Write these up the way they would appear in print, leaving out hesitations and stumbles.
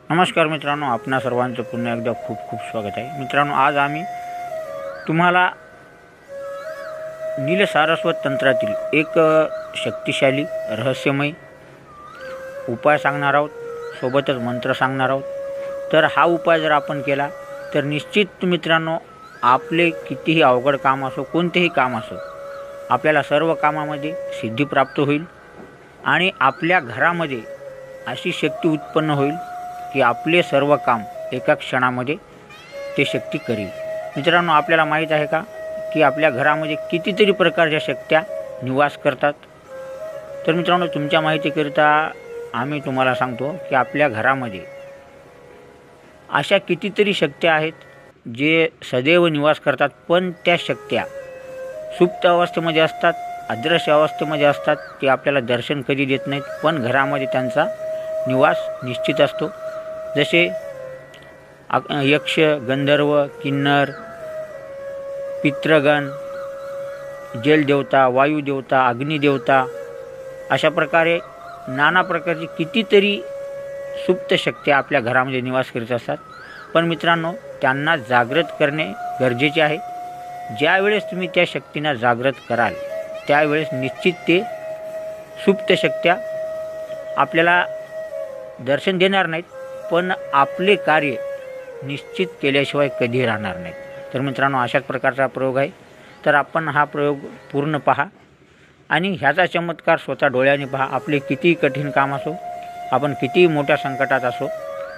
नमस्कार मित्रांनो, आपणा सर्वांचं पुन्हा एकदा खूप खूप स्वागत आहे. मित्रांनो, आज आम्ही तुम्हाला नीलसारस्वत तंत्रातील एक शक्तिशाली रहस्यमय उपाय सांगणार आहोत, सोबतच मंत्र सांगणार आहोत. तर हा उपाय जर आपण केला तर निश्चित मित्रांनो, आपले कितीही अवघड काम असो, कोणतेही काम असो, आपल्याला सर्व कामामध्ये सिद्धी प्राप्त होईल आणि आपल्या घरामध्ये अशी शक्ती उत्पन्न होईल की आपले सर्व काम एका क्षणामध्ये ते शक्ती करेल. मित्रांनो, आपल्याला माहीत आहे का की आपल्या घरामध्ये कितीतरी प्रकारच्या शक्त्या निवास करतात. तर मित्रांनो, तुमच्या माहितीकरिता आम्ही तुम्हाला सांगतो की आपल्या घरामध्ये अशा कितीतरी शक्त्या आहेत जे सदैव निवास करतात, पण त्या शक्त्या सुप्त अवस्थेमध्ये असतात, अदृश्य अवस्थेमध्ये असतात. ते आपल्याला दर्शन कधी देत नाहीत, पण घरामध्ये त्यांचा निवास निश्चित असतो. जसे यक्ष, गंधर्व, किन्नर, पितृगण, जलदेवता, वायुदेवता, अग्निदेवता, अशा प्रकारे नाना प्रकारची कितीतरी सुप्त शक्त्या आपल्या घरामध्ये निवास करीत असतात. पण मित्रांनो, त्यांना जागृत करणे गरजेचे आहे. ज्यावेळेस तुम्ही त्या शक्तींना जागृत कराल त्यावेळेस निश्चित ते सुप्त शक्त्या आपल्याला दर्शन देणार नाहीत, पण आपले कार्य निश्चित केल्याशिवाय कधी राहणार नाहीत. तर मित्रांनो, अशाच प्रकारचा प्रयोग आहे. तर आपण हा प्रयोग पूर्ण पहा आणि ह्याचा चमत्कार स्वतः डोळ्याने पहा. आपले कितीही कठीण काम असो, आपण कितीही मोठ्या संकटात असो,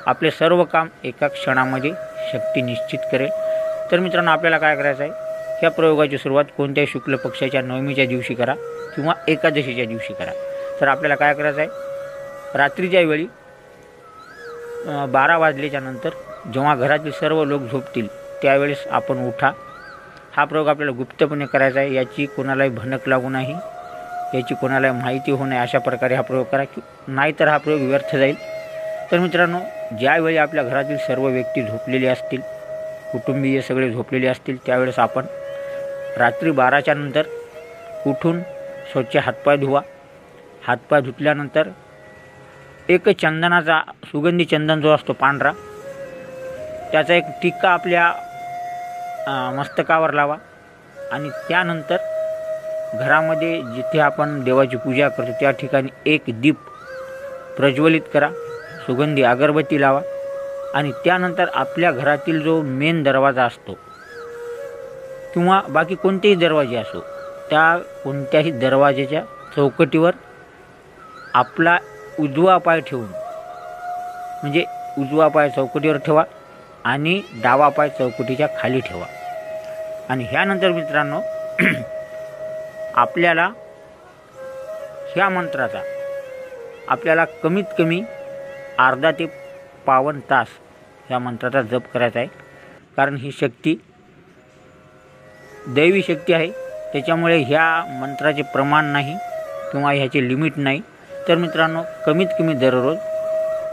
आपले सर्व काम एका क्षणामध्ये शक्ती निश्चित करेल. तर मित्रांनो, आपल्याला काय करायचं आहे, ह्या प्रयोगाची सुरुवात कोणत्याही शुक्ल पक्षाच्या नवमीच्या दिवशी करा किंवा एकादशीच्या दिवशी करा. तर आपल्याला काय करायचं आहे, रात्रीच्या वेळी 12 वाजल्याच्या नंतर जेव्हा घरातील सर्व लोक झोपतील त्यावेळेस आपण उठा. हा प्रयोग आपल्याला गुप्तपणे करायचा आहे. याची कोणालाही भनक लागू नाही, याची कोणालाही माहिती होऊ नये, अशा प्रकारे हा प्रयोग करा, नाहीतर हा प्रयोग व्यर्थ जाईल. तर मित्रांनो, ज्यावेळी आपल्या घरातील सर्व व्यक्ती झोपलेले असतील, कुटुंबीय सगळे झोपलेले असतील, त्यावेळेस आपण रात्री 12च्या नंतर उठून स्वच्छ हातपाय धुवा. हातपाय धुतल्यानंतर एक चंदनाचा, सुगंधी चंदन जो असतो पांढरा, त्याचा एक टिक्का आपल्या मस्तकावर लावा आणि त्यानंतर घरामध्ये जिथे आपण देवाची पूजा करतो त्या ठिकाणी एक दीप प्रज्वलित करा, सुगंधी अगरबत्ती लावा आणि त्यानंतर आपल्या घरातील जो मेन दरवाजा असतो किंवा बाकी कोणतेही दरवाजे असो, त्या कोणत्याही दरवाजाच्या चौकटीवर आपला उजवा पाय ठेवून, म्हणजे उजवा पाय चौकटीवर ठेवा आणि डावा पाय चौकटीच्या खाली ठेवा. आणि ह्यानंतर मित्रांनो, आपल्याला ह्या मंत्राचा आपल्याला कमीत कमी अर्धा ते पावन तास ह्या मंत्राचा जप करायचा आहे. कारण ही शक्ती दैवी शक्ती आहे, त्याच्यामुळे ह्या मंत्राचे प्रमाण नाही किंवा ह्याचे लिमिट नाही. तर मित्रांनो, कमीत कमी दररोज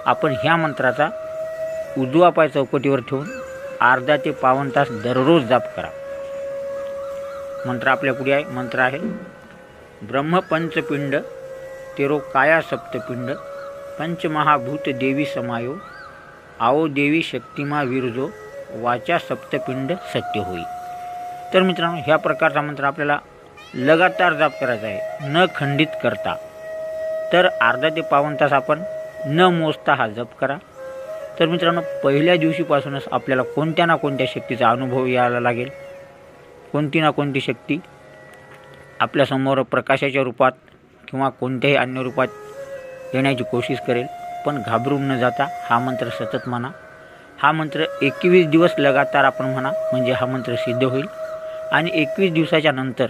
आपण ह्या मंत्राचा उजवा पाय चौकटीवर ठेवून अर्धा ते पावन तास दररोज जप करा. मंत्र आपल्या पुढे आहे. मंत्र आहे, ब्रह्मपंचपिंड तेरो काया सप्तपिंड पंचमहाभूत देवी समायो आओ देवी शक्तिमा विरजो वाचा सप्तपिंड सत्य होई. तर मित्रांनो, ह्या प्रकारचा मंत्र आपल्याला लगातार जप करायचा आहे, न खंडित करता. तर अर्धा ते पावन तास आपण न मोजता हा जप करा. तर मित्रांनो, पहिल्या दिवशीपासूनच आपल्याला कोणत्या ना कोणत्या शक्तीचा अनुभव यायला लागेल. कोणती ना कोणती शक्ती आपल्यासमोर प्रकाशाच्या रूपात किंवा कोणत्याही अन्य रूपात येण्याची कोशिश करेल. पण घाबरून न जाता हा मंत्र सतत म्हणा. हा मंत्र 21 दिवस लगातार आपण म्हणा, म्हणजे हा मंत्र सिद्ध होईल. आणि 21 दिवसाच्या नंतर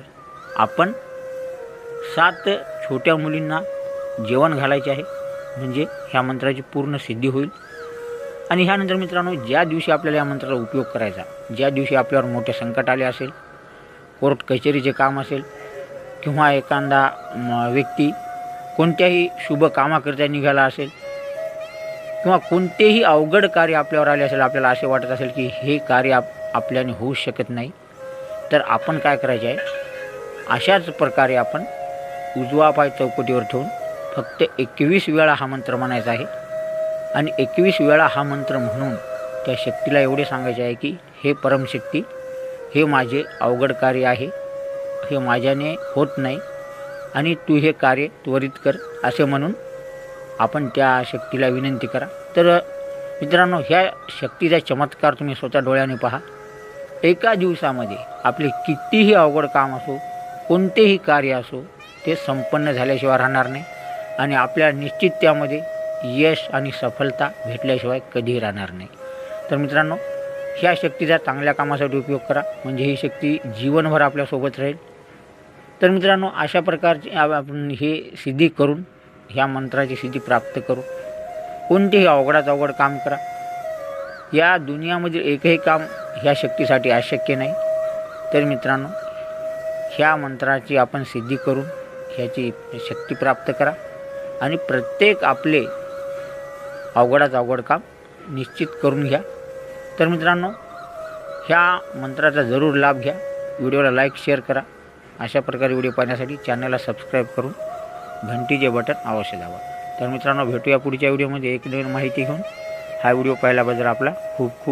आपण 7 छोट्या मुलींना जेवण घालायचे आहे, म्हणजे ह्या मंत्राची पूर्ण सिद्धी होईल. आणि ह्यानंतर मित्रांनो, ज्या दिवशी आपल्याला या मंत्राचा उपयोग करायचा, ज्या दिवशी आपल्यावर मोठे संकट आले असेल, कोर्ट कचेरीचे काम असेल किंवा एखादा व्यक्ती कोणत्याही शुभ कामाकरिता निघाला असेल किंवा कोणतेही अवघड कार्य आपल्यावर आले असेल, आपल्याला असे वाटत असेल की हे कार्य आपल्याने होऊ शकत नाही, तर आपण काय करायचे आहे, अशाच प्रकारे आपण उजवा पाय चौकटीवर ठेवून फक्त 21 वेळा हा मंत्र म्हणायचा आहे आणि 21 वेळा हा मंत्र म्हणून त्या शक्तीला एवढे सांगायचे आहे की हे परमशक्ती, हे माझे अवघड कार्य आहे, हे माझ्याने होत नाही आणि तू हे कार्य त्वरित कर, असे म्हणून आपण त्या शक्तीला विनंती करा. तर मित्रांनो, ह्या शक्तीचा चमत्कार तुम्ही स्वतः डोळ्याने पहा. एका दिवसामध्ये आपले कितीही अवघड काम असो, कोणतेही कार्य असो, ते संपन्न झाल्याशिवाय राहणार नाही आणि आपल्या निश्चित त्यामध्ये यश आणि सफलता भेटल्याशिवाय कधीही राहणार नाही. तर मित्रांनो, ह्या शक्तीचा चांगल्या कामासाठी उपयोग करा, म्हणजे ही शक्ती जीवनभर आपल्यासोबत राहील. तर मित्रांनो, अशा प्रकारचे आपण हे सिद्धी करून, ह्या मंत्राची सिद्धी प्राप्त करू. कोणतेही अवघडात अवघड काम करा. या दुनियामधील एकही काम ह्या शक्तीसाठी अशक्य नाही. तर मित्रांनो, ह्या मंत्राची आपण सिद्धी करून ह्याची शक्ती प्राप्त करा आणि प्रत्येक आपले अवघडात अवघड काम निश्चित करून घ्या. तर मित्रांनो, ह्या मंत्राचा जरूर लाभ घ्या. व्हिडिओला लाईक शेअर करा. अशा प्रकारे व्हिडिओ पाहण्यासाठी चॅनलला सबस्क्राईब करून घंटीचे बटन अवश्य दाबा. तर मित्रांनो, भेटूया पुढच्या व्हिडिओमध्ये एक नवीन माहिती घेऊन. हा व्हिडिओ पाहिल्याबद्दल आपला खूप खूप